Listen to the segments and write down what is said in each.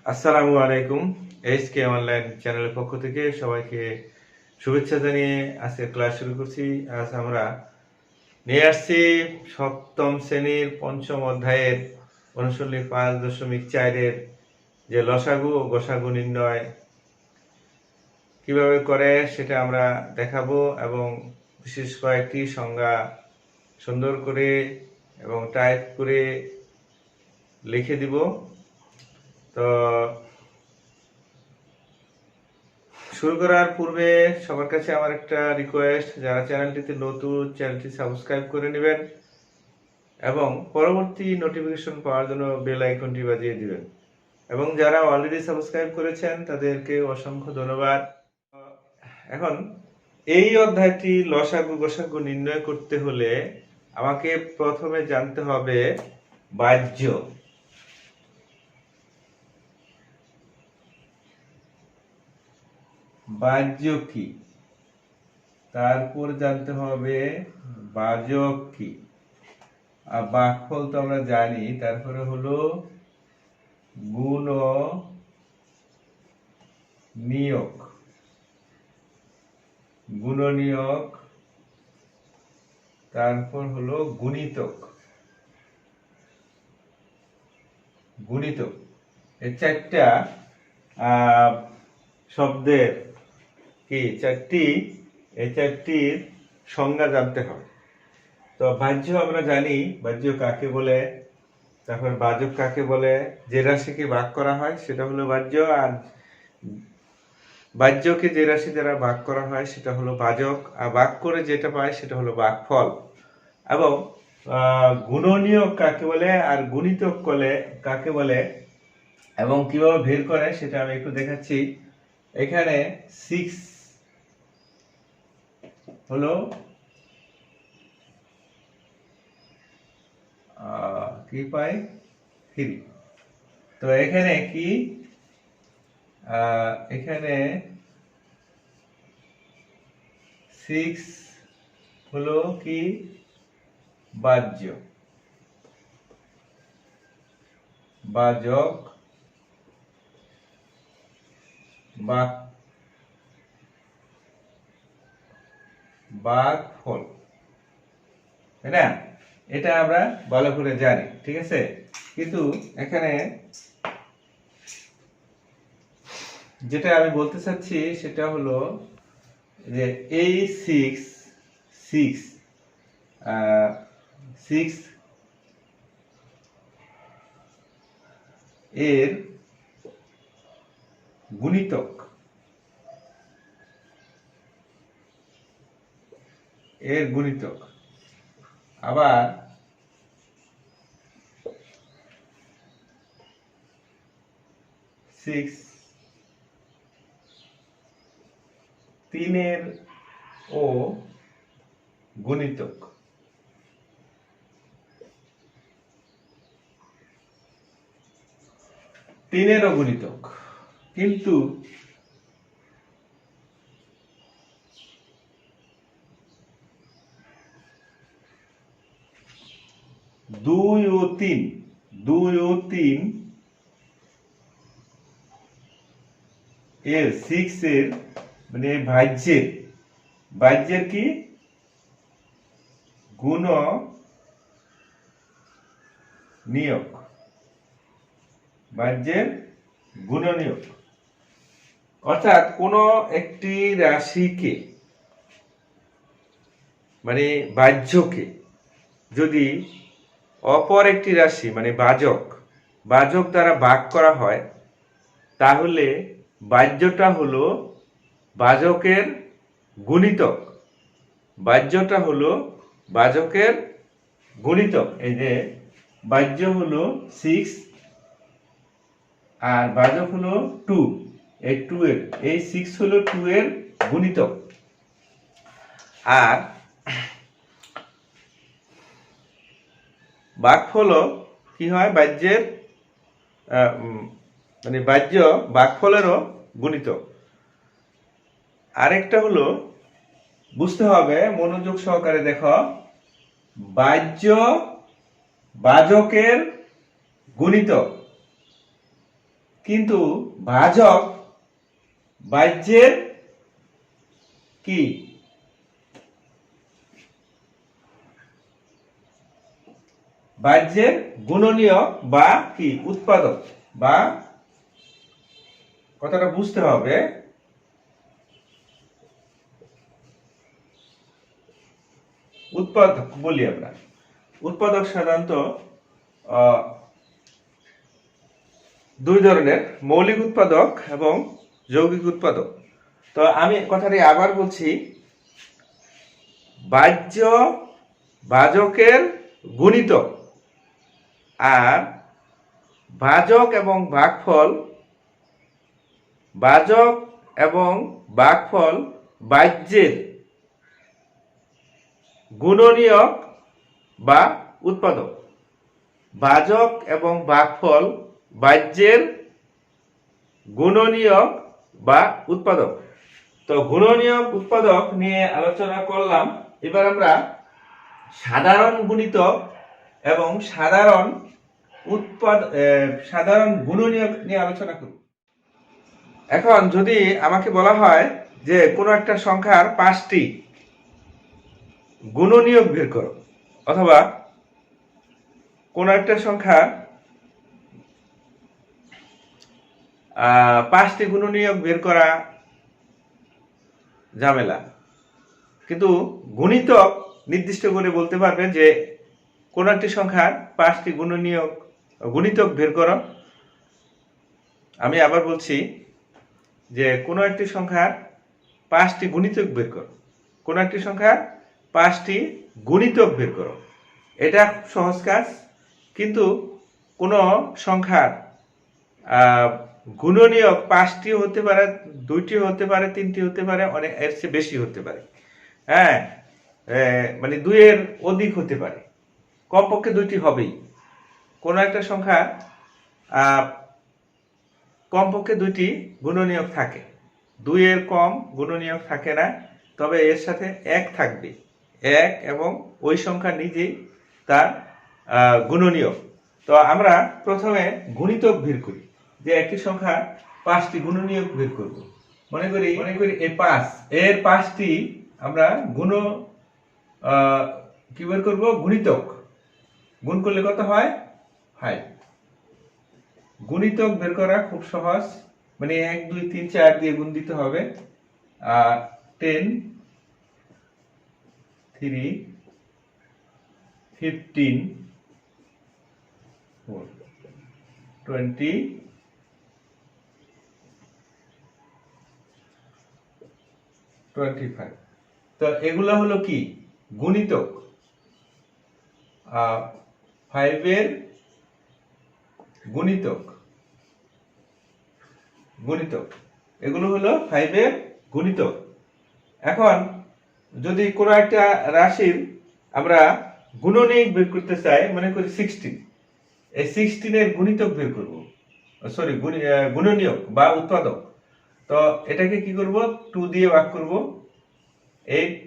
আসসালামু আলাইকুম। HK online চ্যানেলের পক্ষ থেকে সবাইকে শুভেচ্ছা জানিয়ে আজকে ক্লাস শুরু করছি। আজ আমরা নিয়ে আসছি সপ্তম শ্রেণীর পঞ্চম অধ্যায়ের অনুশীলনী 5.4-এর যে লসাগু ও গসাগু নির্ণয় কিভাবে করে সেটা আমরা দেখাবো এবং বিশেষ কয়েকটি সংজ্ঞা সুন্দর করে এবং টাইপ করে লিখে দিব। তো শুরু করার পূর্বে সবার কাছে আমার একটা রিকোয়েস্ট, যারা চ্যানেলটিতে নতুন চ্যানেলটি সাবস্ক্রাইব করে নেবেন এবং পরবর্তী নোটিফিকেশন পাওয়ার জন্য বেল আইকনটি বাজিয়ে দিবেন এবং যারা অলরেডি সাবস্ক্রাইব করেছেন তাদেরকে অসংখ্য ধন্যবাদ। এখন এই অধ্যায়টি লসাগু গসাগু নির্ণয় করতে হলে আমাকে প্রথমে জানতে হবে বাহ্য। বাহ্য কি, তারপর জানতে হবে বাজক কি, আর ভাগফল তো আমরা জানি। তারপরে হলো গুণ ও নিয়োগ, গুণনীয়ক, তারপর হলো গুণিতক। গুণিতক এই চারটা শব্দের কি এই চারটির সংজ্ঞা জানতে হবে। তো বাহ্য আমরা জানি, বাহ্য কাকে বলে, তারপর বাজক কাকে বলে। যে রাশিকে ভাগ করা হয় সেটা হলো বাহ্য, আর বাহ্যকে যে রাশি দ্বারা ভাগ করা হয় সেটা হলো বাজক, আর ভাগ করে যেটা পায় সেটা হলো ভাগফল। এবং গুণনীয়ক কাকে বলে আর গুণিতক কাকে বলে এবং কিভাবে বের করে সেটা আমি একটু দেখাচ্ছি। এখানে 6 হলো কি পাই 3। তো এখানে কি এখানে 6 হলো কি বাহ্য, বাজক, ভাগফল, তাই না? এটা আমরা ভালো করে জানি, ঠিক আছে। কিন্তু এখানে যেটা আমি বলতে চাচ্ছি সেটা হলো যে এই 6 এর গুণিতক, আবার 3 ও গুণিতক। কিন্তু 2 ও 3 এর 6 এর মানে ভাজ্যের কি গুণ নিয়োগ, ভাজ্যের গুণনীয়ক। অর্থাৎ কোন একটি রাশিকে মানে বাহ্যকে যদি অপর একটি রাশি মানে বাজক দ্বারা ভাগ করা হয় তাহলে বাহ্যটা হলো বাজকের গুণিতক, এই যে বাহ্য হলো 6 আর বাজক হলো 2, এই 6 হলো 2 এর গুণিতক। আর ভাগফল কি হয় বাহ্যের মানে বাহ্য ভাগফলেরও গুণিতক। আরেকটা হলো বুঝতে হবে, মনোযোগ সহকারে দেখো, বাহ্য বাজকের গুণিতক কিন্তু ভাজক বাহ্যের কি বাহ্যের গুণনীয়ক বা কি উৎপাদক, বা কথাটা বুঝতে হবে, উৎপাদক বলি আমরা। উৎপাদক সাধারণত দুই ধরনের, মৌলিক উৎপাদক এবং যৌগিক উৎপাদক। তো আমি কথাটি আবার বলছি, বাহ্য ভাজকের গুণিতক আর ভাজক এবং ভাগফল, ভাজক এবং ভাগফল বাহ্যের গুণনীয়ক বা উৎপাদক। ভাজক এবং ভাগফল বাহ্যের গুণনীয়ক বা উৎপাদক। তো গুণনীয়ক উৎপাদক নিয়ে আলোচনা করলাম। এবার আমরা সাধারণ গুণিতক এবং সাধারণ গুণনীয়ক নিয়ে আলোচনা করব। এখন যদি আমাকে বলা হয় যে কোনো একটা সংখ্যার 5টি গুণনীয়ক বের করো, অথবা কোন একটা সংখ্যার 5টি গুণনীয়ক বের করা ঝামেলা, কিন্তু গুণিতক নির্দিষ্ট করে বলতে পারবে যে কোন একটি সংখ্যার 5টি গুণিতক বের করো। আমি আবার বলছি যে কোন একটি সংখ্যার 5টি গুণিতক বের করো, কোন একটি সংখ্যার 5টি গুণিতক বের করো। এটা খুব সহজ কাজ, কিন্তু কোন সংখ্যার গুণনীয়ক 5টি হতে পারে, 2টি হতে পারে, 3টি হতে পারে, অনেক এর চেয়ে বেশি হতে পারে। হ্যাঁ, মানে 2 এর অধিক হতে পারে, কমপক্ষে 2টি হবেই। কোন একটা সংখ্যা কমপক্ষে 2টি গুণনীয়ক থাকে, 2 এর কম গুণনীয়ক থাকে না, তবে এর সাথে 1 থাকবে, 1 এবং ওই সংখ্যা নিজেই তার গুণনীয়ক। তো আমরা প্রথমে গুণিতক বের করি, যে একটি সংখ্যা 5টি গুণনীয়ক বের করব। মনে করি এই 5, এর 5টি আমরা কি বের করব? গুণিতক। গুণ করলে কত হয়? 5। গুণিতক বের করা খুব সহজ, মানে 1 2 3 4 দিয়ে গুণ দিতে হবে। 10 3 15 20 25। তো এগুলো হলো কি? গুণিতক। 5 এর গুণিতক, এগুলো হলো 5 এর গুণিতক। এখন যদি কোনো একটা রাশির আমরা গুণনীয়ক বের করতে চাই, মনে করি 16, এই 16 এর গুণিতক বের করব, সরি গুণনীয়ক বা উৎপাদক। তো এটাকে কি করব? 2 দিয়ে ভাগ করব, 8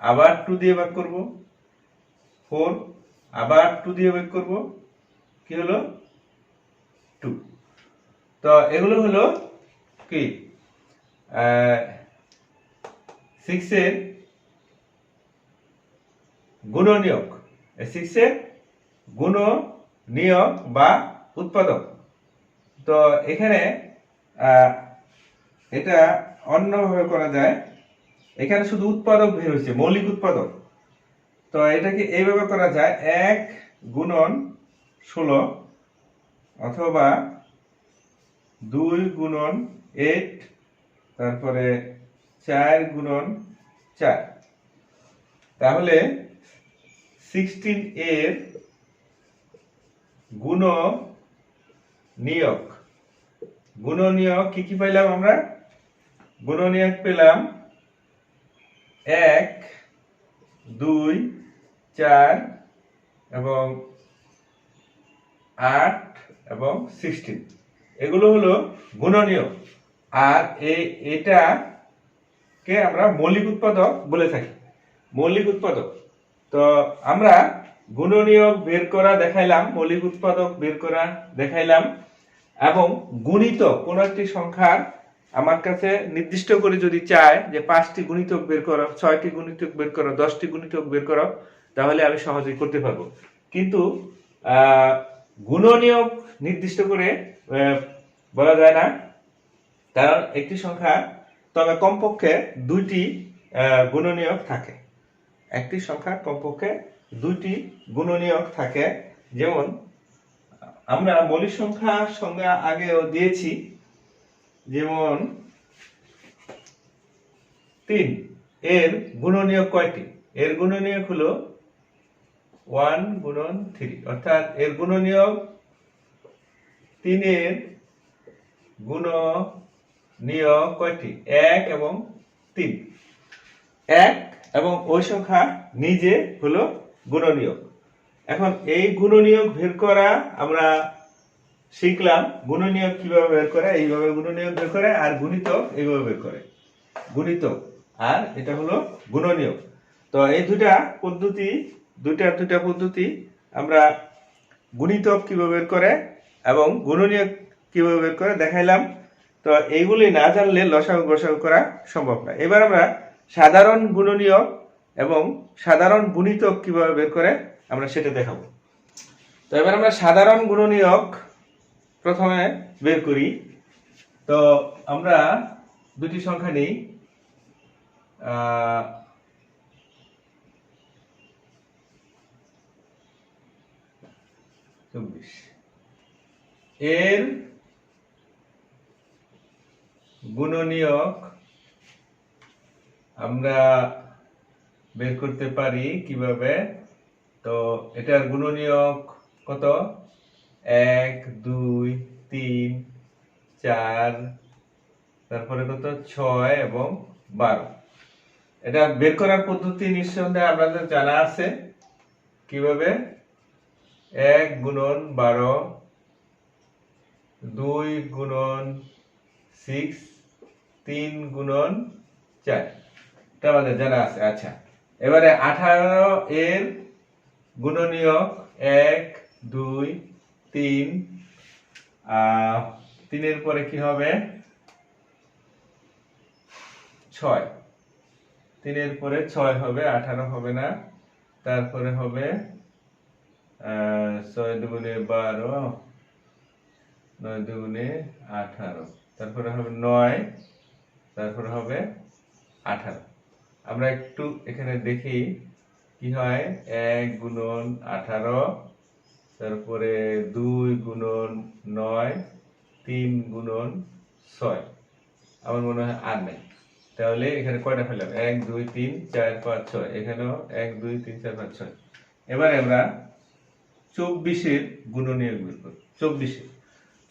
আবার 2 দিয়ে ভাগ করব, 4 আবার 2 দিয়ে ভাগ করব, কি হলো? 2। তো এগুলো হলো কি 6 এর গুণনীয়ক, 6 এর গুণনীয়ক বা উৎপাদক। তো এখানে এটা অন্যভাবে করা যায়, এখানে শুধু উৎপাদক বের হয়েছে, মৌলিক উৎপাদক। তো এটাকে এইভাবে করা যায়, 1 গুণন 16 অথবা 2 গুণন 8, তারপরে 4 গুণন 4। তাহলে 16 এর গুণনীয়ক কি কি পাইলাম আমরা? গুণনীয়ক পেলাম 1 2 4 এবং 8 এবং 16, এগুলো হলো গুণনীয়ক। আর এটাকে আমরা মৌলিক উৎপাদক বলে থাকি, মৌলিক উৎপাদক। তো আমরা গুণনীয়ক বের করা দেখাইলাম, মৌলিক উৎপাদক বের করা দেখাইলাম। এবং গুণিতক কোন একটি সংখ্যার আমার কাছে নির্দিষ্ট করে যদি চায় যে 5টি গুণিতক বের করো, 6টি গুণিতক বের করো, 10টি গুণিতক বের করো, তাহলে আমি সহজেই করতে পারবো। কিন্তু গুণনীয়ক নির্দিষ্ট করে বলা যায় না, কারণ একটি সংখ্যা তবে কমপক্ষে 2টি গুণনীয়ক থাকে। একটি সংখ্যার কমপক্ষে 2টি গুণনীয়ক থাকে। যেমন আমরা মৌলিক সংখ্যার সংজ্ঞা আগেও দিয়েছি, যেমন 3 এর গুণনীয়ক কয়টি? এর গুণনীয়ক হলো 1 গুণন 3, অর্থাৎ এর গুণনীয়ক 3 এর গুণনীয়ক কয়টি? 1 এবং 3। 1 এবং ওই সংখ্যা নিজে হলো গুণনীয়ক। এখন এই গুণনীয়ক বের করা আমরা শিখলাম। গুণনীয়ক কিভাবে বের করে, এইভাবে গুণনীয়ক বের করে, আর গুণিতক এইভাবে বের করে। গুণিতক আর এটা হলো গুণনীয়ক। তো এই দুইটা পদ্ধতি আমরা গুণিতক কিভাবে বের করে এবং গুণনীয়ক কিভাবে বের করে দেখাইলাম। তো এইগুলি না জানলে লসাগু গসাগু করা সম্ভব না। এবার আমরা সাধারণ গুণনীয়ক এবং সাধারণ গুণিতক কিভাবে বের করে আমরা সেটা দেখাবো। তো এবার আমরা সাধারণ গুণনীয়ক প্রথমে বের করি। তো আমরা দুটি সংখ্যা নিই, 24 এর গুণনীয়ক আমরা বের করতে পারি কিভাবে? তো এটার গুণনীয়ক কত? 1 2 3 4, তারপরে কত 6 এবং 12। এটা বের করার পদ্ধতি নিঃসন্দেহে আপনাদের জানা আছে। কিভাবে? 1 গুণন 12, 2 গুণন 6, 3 গুণন 4, এটা আমাদের জানা আছে। আচ্ছা, এবারে 18 এর গুণনীয়ক 1 2 3, 3 এর পরে কি হবে? 6, 3 এর পরে 6 হবে, 18 হবে না। তারপরে হবে 6 দুগুণে 12, 9 দুগুণে 18, তারপরে হবে 9, তারপরে হবে 18। আমরা একটু এখানে দেখি কি হয়। 1 গুণন 18, তারপরে 2 গুণন 9, 3 গুণন 6। আমার মনে হয় আর নেই। তাহলে এখানে কয়টা পেলাম? 1 2 3 4 5 6, এখানেও 1 2 3 4 5 6। এবারে আমরা 24 এর গুণনীয়ক বের করব।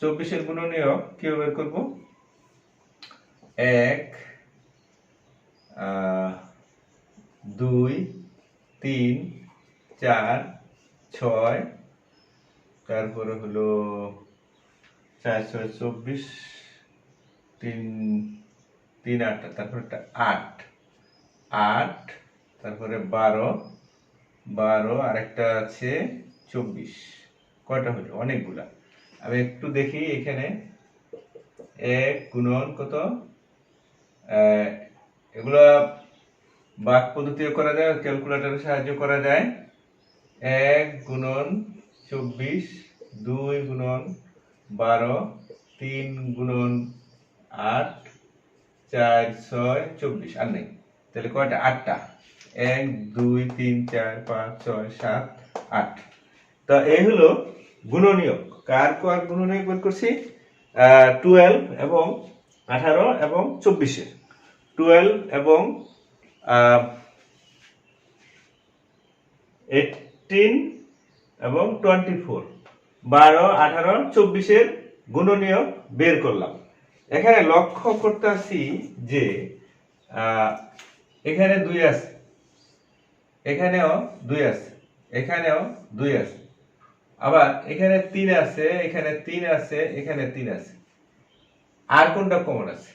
24 এর গুণনীয়ক কিভাবে বের করব? 1 2 3 4 6, তারপরে হলো 4 6 24, 3 3 8, তারপরে 8 8, তারপরে 12 আর একটা আছে 24। কয়টা হলো? অনেকগুলা। আমি একটু দেখি এখানে 1 গুণন কত, এগুলা ভাগ পদ্ধতিও করা যায়, ক্যালকুলেটরের সাহায্যে করা যায়। 1 গুণন 24, 2 গুণন 12, 3 গুণন 8, 4 6 24, আর নেই। তাহলে কয়টা? 8টা। 1 2 3 4 5 6 7 8। তো এই হলো গুণনীয়ক। কার গুণনীয়ক বের করছি? 12 এবং 18 এবং 24 এর। 12 এবং 18 এবং 24, 12 18 24 এর গুণনীয়ক বের করলাম। এখানে লক্ষ্য করতেছি যে এখানে 2 আছে, এখানেও 2 আছে, এখানেও 2 আছে, আবার এখানে 3 আছে, এখানে 3 আছে, এখানে 3 আছে। আর কোনটা কমন আছে?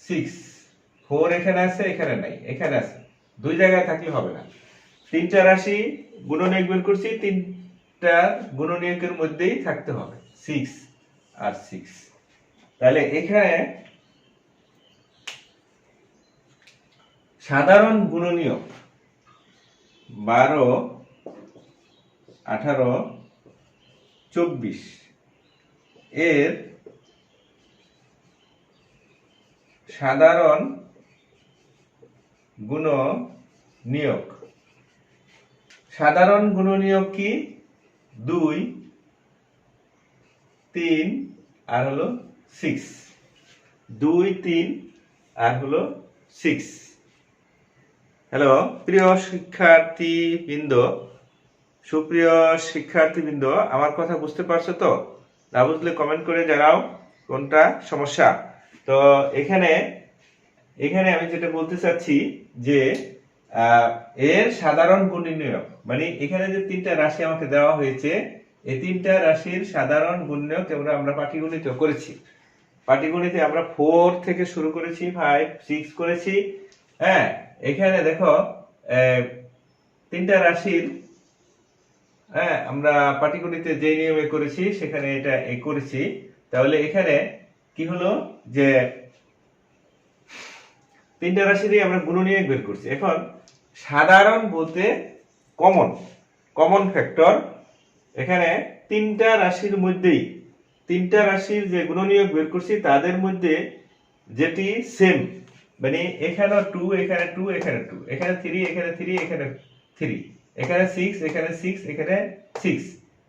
6 4 এখানে আছে, এখানে নাই, এখানে আছে। দুই জায়গায় থাকলে হবে না। 3টা রাশি গুণনীয়ক বের করছি, 3টা গুণনীয়কের মধ্যেই থাকতে হবে। 6 আর 6। তাহলে এখানে সাধারণ গুণনীয়ক 12, 18, 24 এর সাধারণ গুণনীয়ক। সাধারণ গুণনীয়ক কি? 2, 3 আর হলো 6। 2, 3 আর হলো 6। হ্যালো প্রিয় শিক্ষার্থীবৃন্দ, সুপ্রিয় শিক্ষার্থীবৃন্দ, আমার কথা বুঝতে পারছো তো? না বুঝলে কমেন্ট করে জানাও কোনটা সমস্যা। তো এখানে আমি যেটা বলতে চাচ্ছি যে এর সাধারণ গুণনীয়ক, মানে এখানে যে 3টা রাশি আমাকে দেওয়া হয়েছে, এই 3টা রাশির সাধারণ গুণনীয়ক আমরা পাটিগণিতে করেছি। পাটিগণিতে আমরা 4 থেকে শুরু করেছি, 5, 6 করেছি। হ্যাঁ, এখানে দেখো 3টা রাশির আমরা পাটিগণিতে যে নিয়মে করেছি সেখানে এটা করেছি। তাহলে এখানে কি হলো যে 3টা রাশিরই আমরা গুণনীয়ক বের করছি। এখন সাধারণ বলতে কমন ফ্যাক্টর, এখানে 3টা রাশির মধ্যেই 3টা রাশির যে গুণনীয়ক বের করছি তাদের মধ্যে যেটি সেম, মানে এখানে 2, এখানে 2, এখানে 2, এখানে 3, এখানে 3, এখানে 3, এখানে 6, এখানে 6, এখানে 6,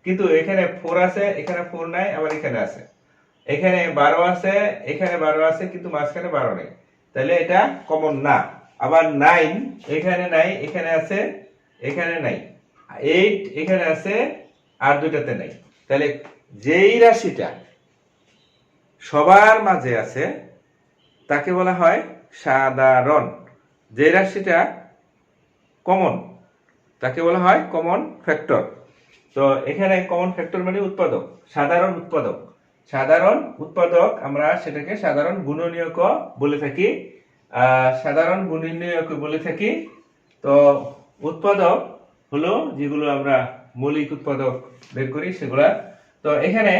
কিন্তু এখানে 4 আছে, এখানে 4 নাই, আবার এখানে আছে, এখানে 12 আছে, এখানে 12 আছে, কিন্তু মাঝখানে 12 নেই। তাহলে এটা কমন না। আবার 9 এখানে নাই, এখানে আছে, এখানে নাই। 8 এখানে আছে, আর দুইটাতে নাই। তাহলে যেই রাশিটা সবার মাঝে আছে তাকে বলা হয় সাধারণ। যে রাশিটা কমন তাকে বলা হয় কমন ফ্যাক্টর। তো এখানে কমন ফ্যাক্টর মানে উৎপাদক, সাধারণ উৎপাদক। সাধারণ উৎপাদক আমরা সেটাকে সাধারণ গুণনীয়ক বলে থাকি, সাধারণ গুণনীয়ক বলে থাকি। তো উৎপাদক হলো যেগুলো আমরা মৌলিক উৎপাদক বের করি সেগুলা। তো এখানে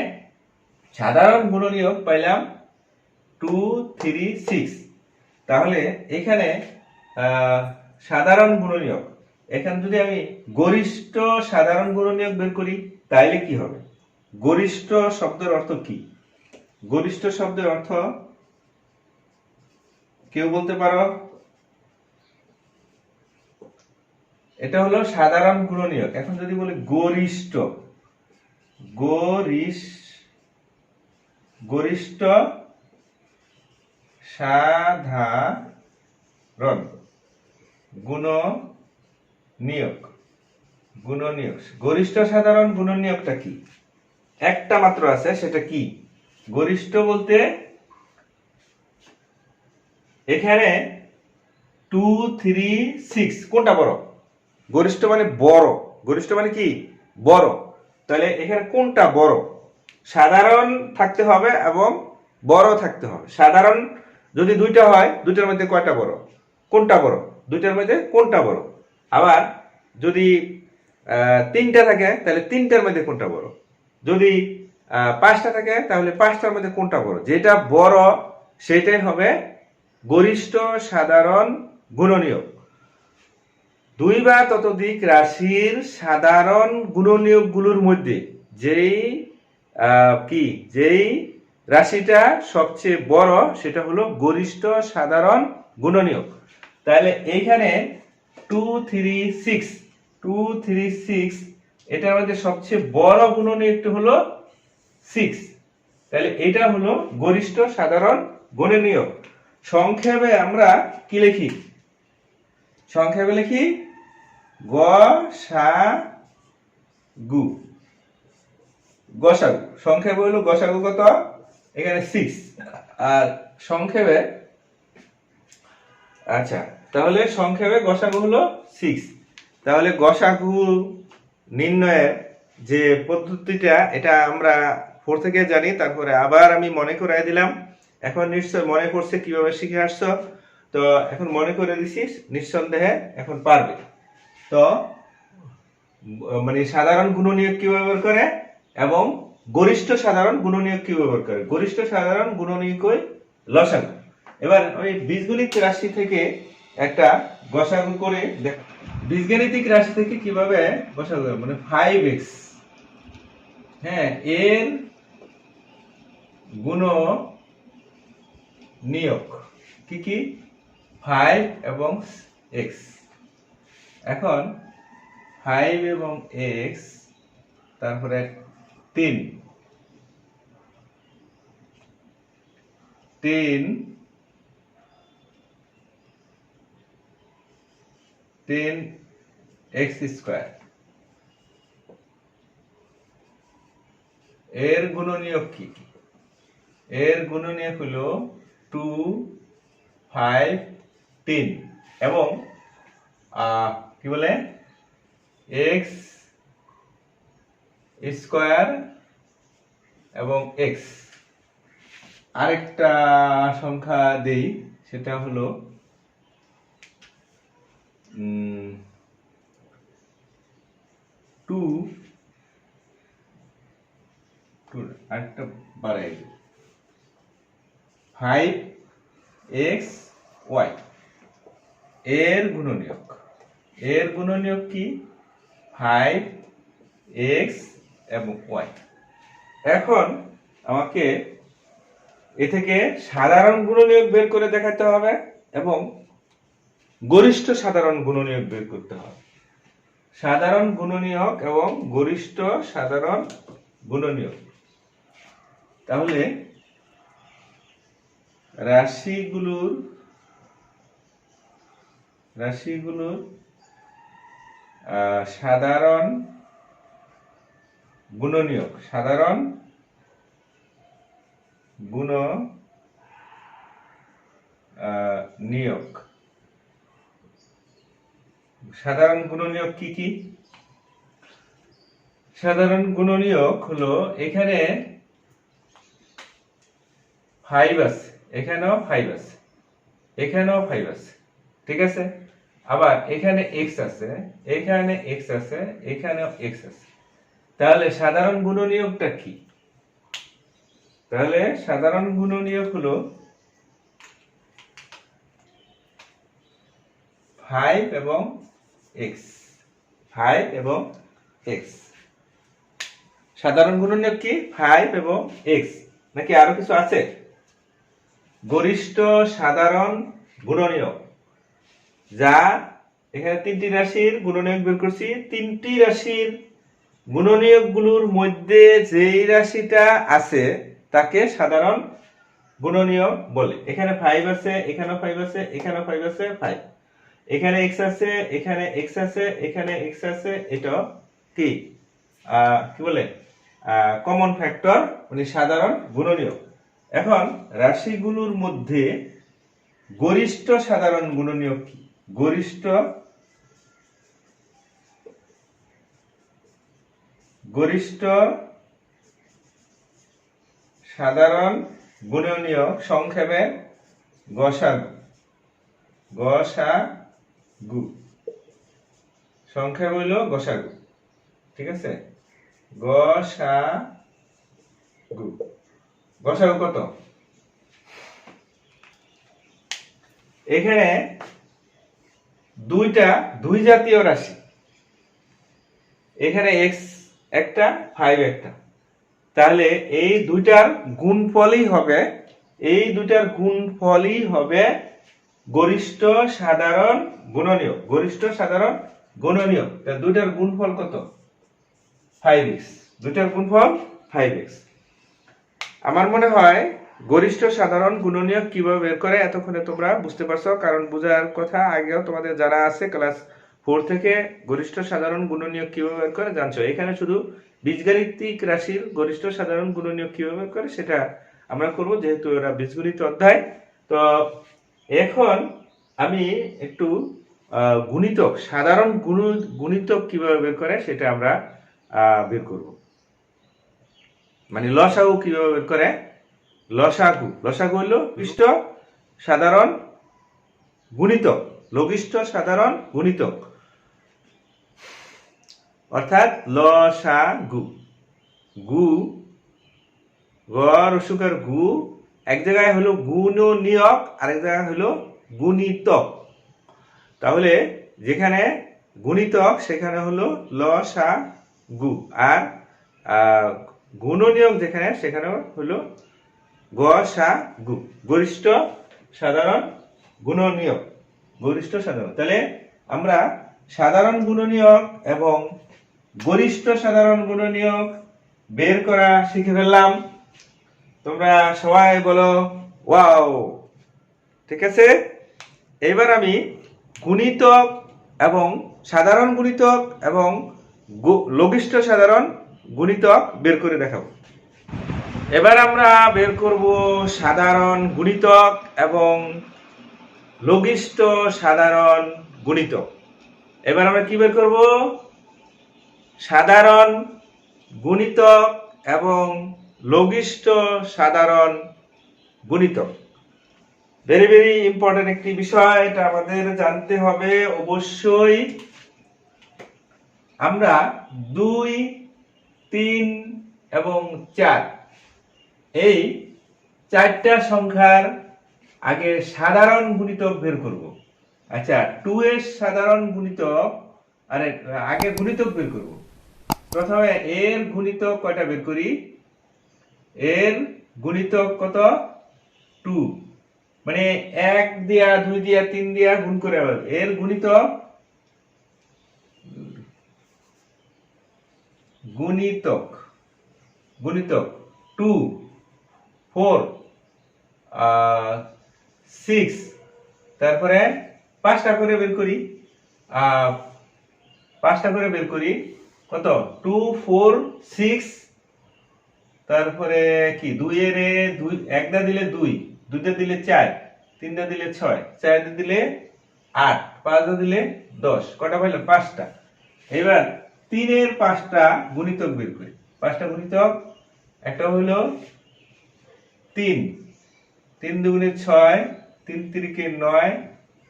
সাধারণ গুণনীয়ক পাইলাম 2, 3, 6। তাহলে এখানে সাধারণ গুণনীয়ক, এখানে যদি আমি গরিষ্ঠ সাধারণ গুণনীয়ক বের করি তাইলে কি হবে? গরিষ্ঠ শব্দের অর্থ কি? গরিষ্ঠ শব্দের অর্থ কেউ বলতে পারো? এটা হলো সাধারণ গুণনীয়ক। এখন যদি বলি গরিষ্ঠ সাধারণ গুণনীয়ক। গরিষ্ঠ সাধারণ গুণনীয়কটা কি? একটা মাত্র আছে, সেটা কি? গরিষ্ঠ বলতে এখানে 2, 3, 6 কোনটা বড়? গরিষ্ঠ মানে বড়। গরিষ্ঠ মানে কি? বড়। তাহলে এখানে কোনটা বড়? সাধারণ থাকতে হবে এবং বড় থাকতে হবে। সাধারণ যদি দুইটা হয়, দুইটার মধ্যে কয়টা বড়? কোনটা বড়? দুইটার মধ্যে কোনটা বড়? আবার যদি 3টা থাকে তাহলে 3টার মধ্যে কোনটা বড়? যদি 5টা থাকে তাহলে 5টার মধ্যে কোনটা বড়? যেটা বড় সেটাই হবে গরিষ্ঠ সাধারণ গুণনীয়ক। 2 বা ততোধিক রাশির সাধারণ গুণনীয়কগুলোর মধ্যে যেই রাশিটা সবচেয়ে বড় সেটা হলো গরিষ্ঠ সাধারণ গুণনীয়ক। তাহলে এইখানে 2, 3, 6 এটার মধ্যে সবচেয়ে বড় গুণনীয়কটা হলো 6। তাহলে এটা হলো গরিষ্ঠ সাধারণ গুণনীয়ক। সংক্ষেপে আমরা কি লিখি? সংক্ষেপে লিখি গসাগু। সংক্ষেপে হলো গসাগু কত? এখানে 6। আর সংক্ষেপে আচ্ছা, তাহলে সংক্ষেপে গসাগু হলো 6। তাহলে গসাগু নির্ণয়ের যে পদ্ধতিটা এটা আমরা 4 থেকে জানি, তারপরে আবার আমি মনে করাই দিলাম। এখন নিশ্চয় মনে করছে কিভাবে শিখে আসছো, তো এখন মনে করে দিছিস, নিঃসন্দেহে এখন পারবে। তো মানে সাধারণ গুণনীয়ক কিভাবে বের করে এবং গরিষ্ঠ সাধারণ গুণনীয়ক কি ব্যবহার করে? গরিষ্ঠ সাধারণ গুণনীয়কই লসাগু। এবার ওই বীজগণিত রাশি থেকে একটা গসাগু করে দেখ। বীজগাণিতিক রাশি থেকে কিভাবে গসাগু, মানে 5x, হ্যাঁ, এর গুণনীয়ক কি কি? 5 এবং x। এখন 5 এবং x, তারপরে 3 x স্কয়ার, এর গুণনীয়ক কি? এর গুণনীয়ক হলো 2, 5, 3 এবং কি বলে x স্কয়ার এবং x। আরেকটা সংখ্যা দেই, সেটা হলো 2, আরেকটা বাড়াই দিই, 5x y। এর গুণনীয়ক, এর গুণনীয়ক কি? 5x এবং y। এখন আমাকে এ থেকে সাধারণ গুণনীয়ক বের করে দেখাতে হবে এবং গরিষ্ঠ সাধারণ গুণনীয়ক বের করতে হবে। সাধারণ গুণনীয়ক এবং গরিষ্ঠ সাধারণ গুণনীয়ক। তাহলে রাশিগুলোর সাধারণ গুণনীয়ক, সাধারণ গুণনীয়ক, সাধারণ গুণনীয়ক কি কি? সাধারণ গুণনীয়ক হলো এখানে 5 আছে, এখানেও 5 আছে, এখানেও 5 আছে, ঠিক আছে? আবার এখানে x আছে, এখানে x আছে, এখানেও x আছে। তাহলে সাধারণ গুণনীয়কটা কি? তাহলে সাধারণ গুণনীয়ক হলো 5 এবং x, 5 এবং x। সাধারণ গুণনীয়ক কি? 5 এবং x। নাকি আরো কিছু আছে? গরিষ্ঠ সাধারণ গুণনীয়ক, যা এখানে 3টি রাশির গুণনীয়ক বের করছি। 3টি রাশির গুণনীয়কগুলোর মধ্যে যেই রাশিটা আছে তাকে সাধারণ গুণনীয়ক বলে। এখানে 5 আছে, এখানেও 5 আছে, এখানেও 5 আছে, 5। এখানে x আছে, এখানে x আছে, এখানে x আছে, এটাও কি কি বলে কমন ফ্যাক্টর, মানে সাধারণ গুণনীয়ক। এখন রাশিগুলোর মধ্যে গরিষ্ঠ সাধারণ গুণনীয়ক কি? গরিষ্ঠ সাধারণ গুণনীয়ক সংক্ষেপে গসাগু, গসাগু সংক্ষেপ হইল গসাগু, ঠিক আছে? গসাগু, গসাগু কত? এখানে দুই জাতীয় রাশি, এখানে x একটা, 5 একটা। তাহলে এই দুইটার গুণফলই হবে গরিষ্ঠ সাধারণ গুণনীয়ক। গরিষ্ঠ সাধারণ গুণনীয়ক, তাহলে দুইটার গুণফল কত? 5x। দুইটার গুণফল 5x। আমার মনে হয় গরিষ্ঠ সাধারণ গুণনীয়ক কিভাবে বের করে এতক্ষণে তোমরা বুঝতে পারছো, কারণ বোঝার কথা আগেও তোমাদের জানা আছে। ক্লাস 4 থেকে গরিষ্ঠ সাধারণ গুণনীয়ক কিভাবে বের করে জানছো। এখানে শুধু বীজগাণিতিক রাশির গরিষ্ঠ সাধারণ গুণনীয়ক কিভাবে বের করে সেটা আমরা করব, যেহেতু এরা বীজগণিত অধ্যায়। তো এখন আমি একটু গুণিতক, সাধারণ গুণিতক কিভাবে বের করে সেটা আমরা বের করব। মানে লসাগু কিভাবে বের করে? লসাগু হলো লঘিষ্ঠ সাধারণ গুণিতক, লঘিষ্ঠ সাধারণ গুণিতক, অর্থাৎ লসাগু। গু গ রসুকার গু, এক জায়গায় হলো গুণনীয়ক, আরেক জায়গায় হলো গুণিতক। তাহলে যেখানে গুণিতক সেখানে হলো ল সা গু, আর গুণনীয়ক যেখানে সেখানে হলো গ সা গু, গরিষ্ঠ সাধারণ গুণনীয়ক, গরিষ্ঠ সাধারণ। তাহলে আমরা সাধারণ গুণনীয়ক এবং গরিষ্ঠ সাধারণ গুণনীয়ক বের করা শিখে ফেললাম। তোমরা সবাই বলো ওয়াও। ঠিক আছে, এবার আমি গুণিতক এবং সাধারণ গুণিতক এবং লঘিষ্ঠ সাধারণ গুণিতক বের করে দেখাবো। এবার আমরা বের করব সাধারণ গুণিতক এবং লঘিষ্ঠ সাধারণ গুণিতক। এবার আমরা কি বের করব? সাধারণ গুণিতক এবং লঘিষ্ঠ সাধারণ গুণিতক। ভেরি ভেরি ইম্পর্টেন্ট একটি বিষয়, এটা আমাদের জানতে হবে অবশ্যই। আমরা 2, 3 এবং 4 এই চারটা সংখ্যার আগে সাধারণ গুণিতক বের করব। আচ্ছা, 2 এর সাধারণ গুণিতক, আরে আগে গুণিতক বের করব। প্রথমে এর গুণিতক কয়টা বের করি? এর গুণিতক কত? 2, মানে 1 দিয়া 2 দিয়া 3 দিয়া গুণ করে আবার এর গুণিতক গুণিতক গুণিতক 2, 4, 6, তারপরে 5টা করে বের করি। 5টা করে বের করি কত? 2, 4, 6, তারপরে কি 2 এর 2, 1 দা দিলে 2, 2 দা দিলে 4, 3 দা দিলে 6, 4 দা দিলে 8, 5 দা দিলে 10। কটা পাইলাম? 5টা। এবার 3 এর 5টা গুণিতক বের করি। 5টা গুণিতক, একটা হলো 3, 3 দুগুণে 6, 3 তিরিকে 9,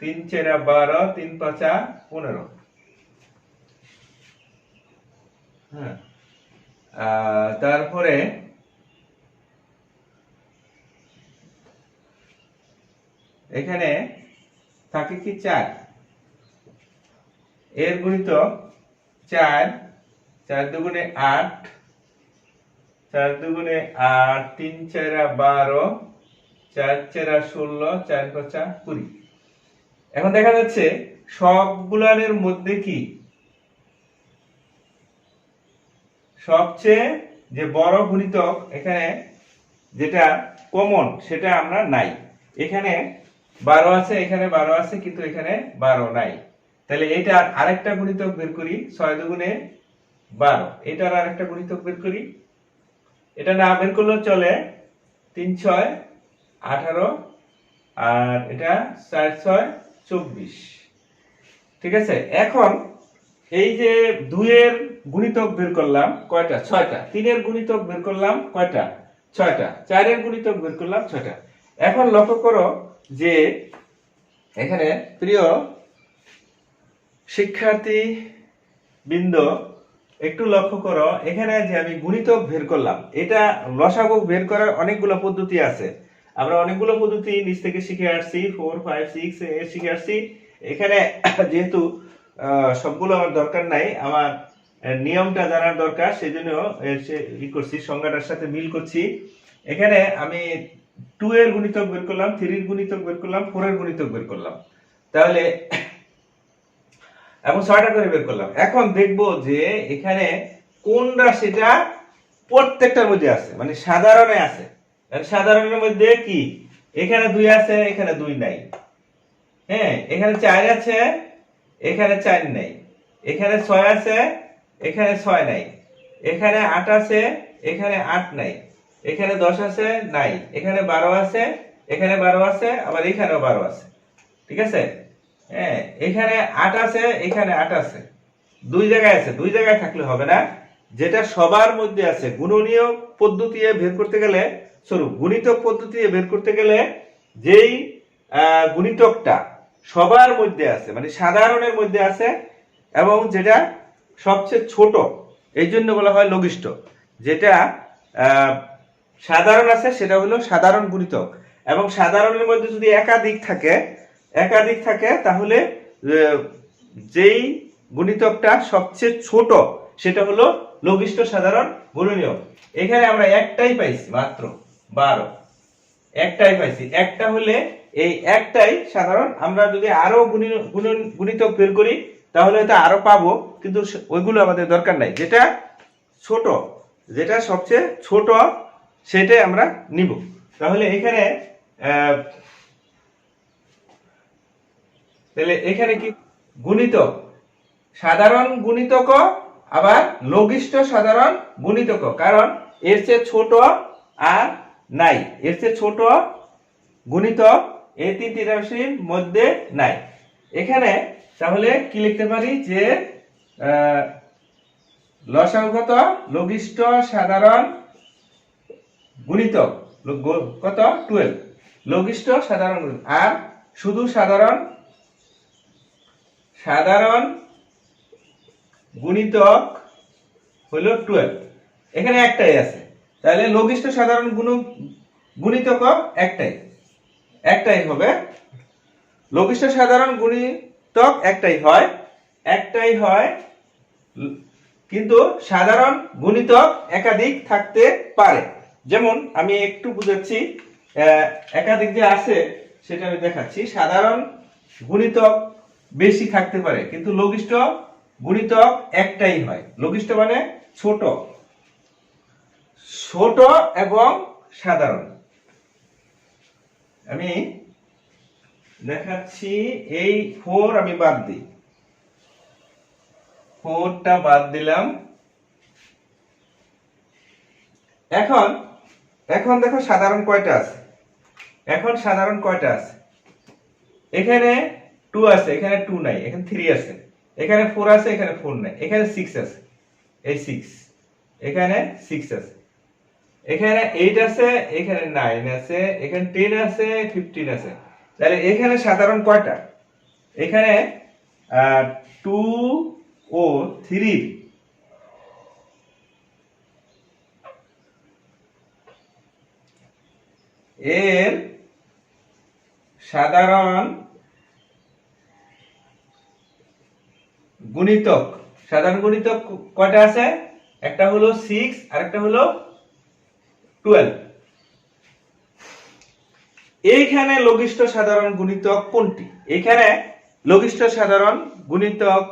3 4 12, 3 5 15। হ্যাঁ, তারপরে এখানে থাকে কি 4, এর গুণিতক 4, 4 দুগুণে 8, 4 দুগুণে 8, 3 4 12, 4 4 16, 4 5 20। এখন দেখা যাচ্ছে সবগুলোর মধ্যে কি সবচেয়ে যে বড় গুণিতক এখানে যেটা কমন সেটা আমরা নাই। এখানে 12 আছে, এখানে 12 আছে, কিন্তু এখানে 12 নাই। তাহলে এটা আরেকটা গুণিতক বের করি। 6 দুগুণে 12, এটার আরেকটা গুণিতক বের করি। এটা না বের করলেও চলে। 3 6 18, আর এটা 4 6 24। ঠিক আছে, এখন এই যে 2 এর গুণিতক বের করলাম কয়টা? 6টা। 3 এর গুণিতক বের করলাম কয়টা? 6টা। 4 এর গুণিতক বের করলাম 6টা। এখন লক্ষ্য করো যে এখানে প্রিয় শিক্ষার্থী বৃন্দ, একটু লক্ষ্য করো, এখানে যে আমি গুণিতক বের করলাম, এটা লসাগু বের করার অনেকগুলো পদ্ধতি আছে। আমরা অনেকগুলো পদ্ধতি নিচ থেকে শিখে আসছি, 4 5 6 শিখে আসছি। এখানে যেহেতু সবগুলো আমার দরকার নাই, আমার নিয়মটা জানার দরকার, সেজন্য ই করছি, সংজ্ঞাটার সাথে মিল করছি। এখানে আমি 2 এর গুণিতক বের করলাম, 3 এর গুণিতক বের করলাম, 4 এর গুণিতক বের করলাম, তাহলে এবং 6টা করে বের করলাম। এখন দেখব যে এখানে কোন রাশিটা প্রত্যেকটার মধ্যে আছে, মানে সাধারণে আছে। সাধারণের মধ্যে কি এখানে 2 আছে, এখানে 2 নাই। হ্যাঁ, এখানে 4 আছে, এখানে 4 নাই। এখানে 6 আছে, এখানে 6 নাই। এখানে 8 আছে, এখানে 8 নাই। এখানে 10 আছে, নাই। এখানে 12 আছে, এখানে 12 আছে, আবার এখানেও 12 আছে। ঠিক আছে, হ্যাঁ, এখানে 8 আছে, এখানে 8 আছে। 2 জায়গায় আছে, 2 জায়গায় থাকলে হবে না। যেটা সবার মধ্যে আছে, গুণনীয় পদ্ধতি বের করতে গেলে, গুণিতক পদ্ধতি বের করতে গেলে যেই গুণিতকটা সবার মধ্যে আছে, মানে সাধারণের মধ্যে আছে, এবং যেটা সবচেয়ে ছোট, এই জন্য বলা হয় লঘিষ্ঠ। যেটা সাধারণ আছে সেটা হলো সাধারণ গুণিতক, এবং সাধারণের মধ্যে যদি একাধিক থাকে তাহলে যেই গুণিতকটা সবচেয়ে ছোট সেটা হলো লঘিষ্ঠ সাধারণ গুণনীয়ক। এখানে আমরা একটাই পাইছি, মাত্র 12 একটাই পাইছি। একটা হলে এই একটাই সাধারণ। আমরা যদি আরো গুণিতক বের করি তাহলে হয়তো আরো পাবো, কিন্তু ওইগুলো আমাদের দরকার নাই। যেটা ছোট, যেটা সবচেয়ে ছোট সেটাই আমরা নিব। তাহলে এখানে কি গুণিতক, সাধারণ গুণিতক আবার লঘিষ্ঠ সাধারণ গুণিতক, কারণ এর চেয়ে ছোট আর নাই, এর চেয়ে ছোট গুণিতক এই তিনটি রাশির মধ্যে নাই। এখানে তাহলে কি লিখতে পারি যে লসাগু কত? লঘিষ্ঠ সাধারণ গুণিতক কত? 12, লঘিষ্ঠ সাধারণ, আর শুধু সাধারণ গুণিতক হলো 12। এখানে একটাই আছে, তাহলে লঘিষ্ঠ সাধারণ গুণিতক একটাই হবে। লঘিষ্ঠ সাধারণ গুণিতক একটাই হয়, কিন্তু সাধারণ গুণিতক একাধিক থাকতে পারে। যেমন আমি একটু বুঝাচ্ছি, একাধিক যে আছে সেটা আমি দেখাচ্ছি। সাধারণ গুণিতক বেশি থাকতে পারে, কিন্তু লঘিষ্ঠ গুণিতক একটাই হয়। লঘিষ্ঠ মানে ছোট এবং সাধারণ। আমি দেখাচ্ছি, এই 4 আমি বাদ দিই, 4টা বাদ দিলাম। এখন দেখো সাধারণ কয়টা আছে। এখানে 2 আছে, এখানে 2 নাই, এখানে 3 আছে, এখানে 4 আছে, এখানে 4 নাই, এখানে 6 আছে, এই 6, এখানে 6 আছে, এখানে 8 আছে, এখানে 9 আছে, এখানে 10 আছে, 15 আছে। তাহলে এখানে সাধারণ কয়টা? এখানে 2 ও 3 এর সাধারণ গুণিতক কয়টা আছে? একটা হলো 6 আর একটা হলো 12। এইখানে লঘিষ্ঠ সাধারণ গুণিতক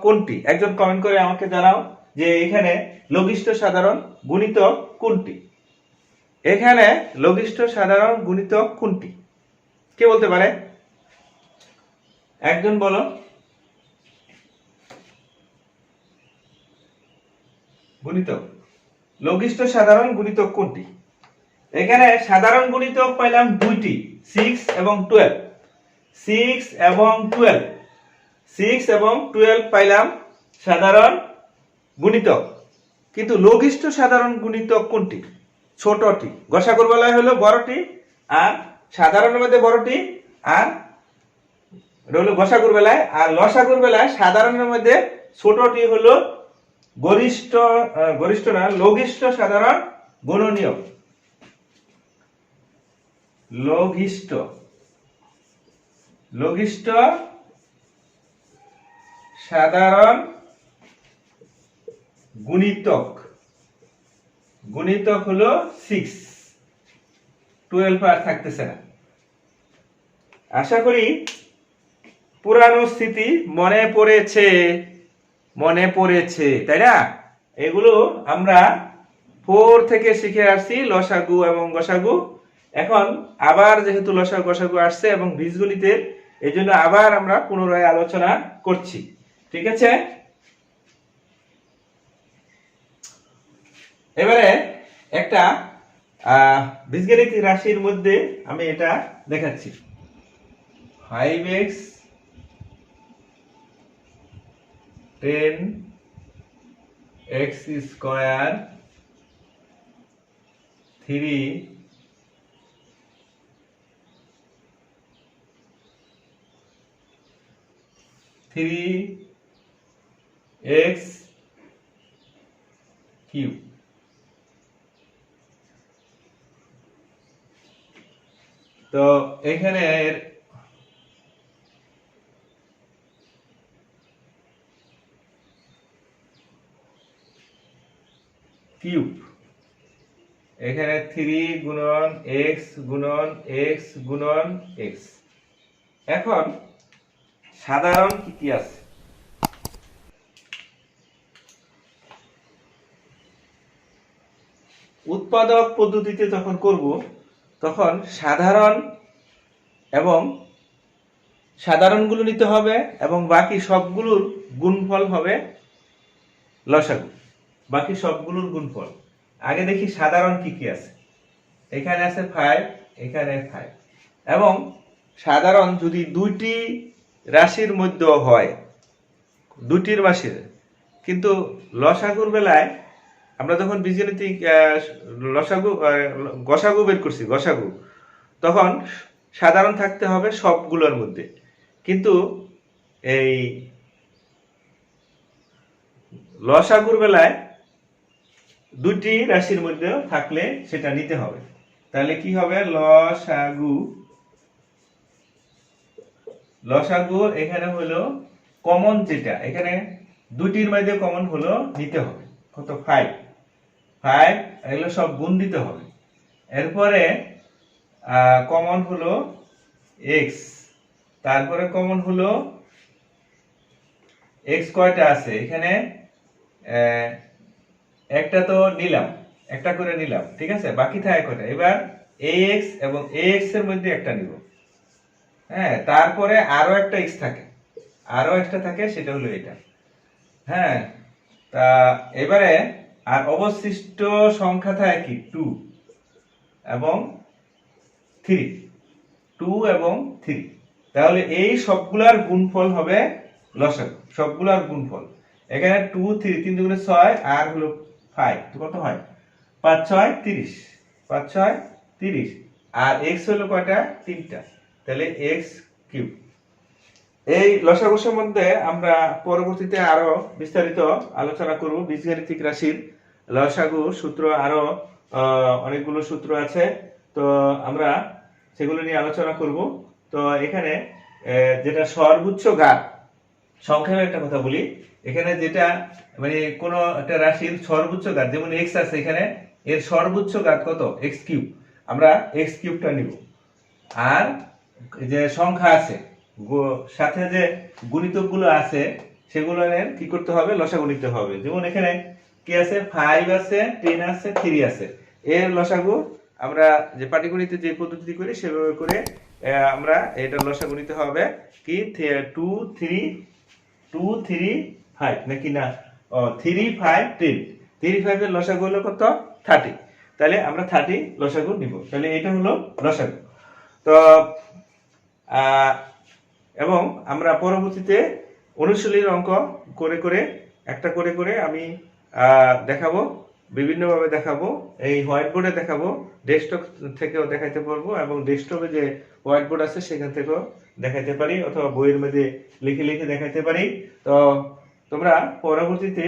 কোনটি? একজন কমেন্ট করে আমাকে জানাও যে এখানে লঘিষ্ঠ সাধারণ গুণিতক কোনটি? এখানে লঘিষ্ঠ সাধারণ গুণিতক কোনটি? কে বলতে পারে? একজন বলো। লঘিষ্ঠ সাধারণ গুণিতক কোনটি? এখানে সাধারণ গুণিতক পাইলাম দুইটি, 6 এবং 12। 6 এবং 12 পাইলাম সাধারণ গুণিতক, কিন্তু লঘিষ্ঠ সাধারণ গুণিতক কোনটি? ছোটটি। গসাগুর বেলায় হলো বড়টি, আর সাধারণের মধ্যে বড়টি, আর হলো গসাগুর বেলায়, আর লসাগুর বেলায় সাধারণের মধ্যে ছোটটি হলো লঘিষ্ঠ সাধারণ গুণনীয়ক। লঘিষ্ঠ সাধারণ গুণিতক হলো 6, 12 আর থাকতেছে না। আশা করি পুরানো স্মৃতি মনে পড়েছে, তাই না? এগুলো আমরা 4 থেকে শিখে আসছি, লসাগু এবং গসাগু। এখন আবার যেহেতু লসাগু গসাগু আসছে এবং বীজগণিতের, এই জন্য আবার আমরা পুনরায় আলোচনা করছি। ঠিক আছে, এবারে একটা বীজগণিত রাশির মধ্যে আমি এটা দেখাচ্ছি। 5x 10x square 3x cube. তো এখানে কিউব, এখানে 3 গুণন এক্স গুণন এক্স গুণন এক্স। এখন সাধারণ কি কি আছে? উৎপাদক পদ্ধতিতে যখন করব তখন সাধারণগুলো নিতে হবে এবং বাকি সবগুলোর গুণফল হবে লসাগু, বাকি সবগুলোর গুণফল। আগে দেখি সাধারণ কি কি আছে। এখানে আছে 5, এখানে 5, এবং সাধারণ যদি দুইটি রাশির মধ্যে হয়, দুটির রাশির, কিন্তু লসাগুর বেলায় আমরা যখন বীজগণিতিক গসাগু বের করছি, গসাগু, তখন সাধারণ থাকতে হবে সবগুলোর মধ্যে, কিন্তু এই লসাগুর বেলায় দুটি রাশির মধ্যে থাকলে সেটা নিতে হবে। তাহলে কি হবে? লসাগু এখানে হলো কমন, যেটা এখানে দুটির মধ্যে কমন হলো নিতে হবে কত? 5। এগুলো সব গুণ দিতে হবে। এরপরে কমন হলো এক্স, তারপরে কমন হলো এক্স কয়টা আছে এখানে? একটা তো নিলাম, একটা করে নিলাম, ঠিক আছে, বাকি থাকে কয়টা? এবার ax এবং ax এর মধ্যে একটা নিব, হ্যাঁ, তারপরে আরো একটা x থাকে, আরো একটা থাকে, সেটা হলো এটা, হ্যাঁ। তা এবারে আর অবশিষ্ট সংখ্যা থাকে কি? 2 এবং 3, 2 এবং 3। তাহলে এই সবগুলার গুণফল হবে লসাগু, সবগুলার গুণফল। এখানে 2 3, 3 দুগুণে 6 আর হলো 5, তো কত হয়? 5 6 30, 5 6 30, আর x হলো কয়টা? 3টা, তাহলে x কিউব। এই লসাগু সম্বন্ধে আমরা পরবর্তীতে আরো বিস্তারিত আলোচনা করব। বীজগাণিতিক রাশির লসাগু সূত্র আরো অনেকগুলো সূত্র আছে, তো আমরা সেগুলো নিয়ে আলোচনা করব। তো এখানে যেটা সর্বোচ্চ ঘাত, সংক্ষেপে একটা কথা বলি, এখানে যেটা মানে কোন একটা রাশির সর্বোচ্চ ঘাত, যেমন x আছে, এখানে এর সর্বোচ্চ ঘাত কত? x কিউব, আমরা x কিউবটা নিব। আর যে সংখ্যা আছে সাথে যে গুণিতকগুলো আছে সেগুলোর কি করতে হবে? লসাগু নিতে হবে। যেমন এখানে কি আছে? 5 আছে, 10 আছে, 3 আছে, এর লসাগু আমরা যে পাটিগণিতে যে পদ্ধতি করি সেভাবে করে আমরা এটা লসাগু নিতে হবে কি? 2 3 5 নাকি না? 3 5 10, 3 5 এর লসাগু হলো কত? 30। তাহলে আমরা 30 লসাগু নিব। তাহলে এটা হলো লসাগু। তো এবং আমরা পরবর্তীতে অনুশীলনীর অঙ্ক করে করে একটা করে করে আমি দেখাবো, বিভিন্নভাবে দেখাবো। এই হোয়াইট বোর্ডে দেখাবো, ডেস্কটপ থেকেও দেখাইতে পারবো, এবং ডেস্কটপে যে হোয়াইট বোর্ড আছে সেখান থেকেও দেখাইতে পারি, অথবা বইয়ের মধ্যে লিখে লিখে দেখাইতে পারি। তো তোমরা পরবর্তীতে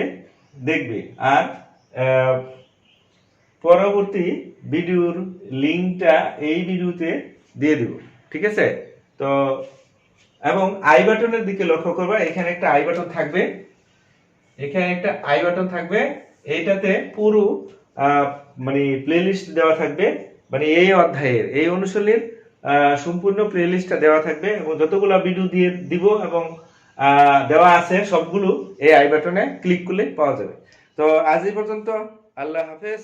দেখবে। আর পরবর্তী ভিডিওর লিঙ্কটা এই ভিডিওতে দিয়ে দেব, ঠিক আছে? তো এবং আই বাটনের দিকে লক্ষ্য করবা, এখানে একটা আই বাটন থাকবে, এখানে একটা আই বাটন থাকবে, এইটাতে পুরো মানে প্লেলিস্ট দেওয়া থাকবে, মানে এই অধ্যায়ের এই অনুশীলনীর সম্পূর্ণ প্লেলিস্টটা দেওয়া থাকবে, এবং যতগুলো ভিডিও দিয়ে দিব এবং দেওয়া আছে সবগুলো এই আই বাটনে ক্লিক করলে পাওয়া যাবে। তো আজ এই পর্যন্ত, আল্লাহ হাফেজ।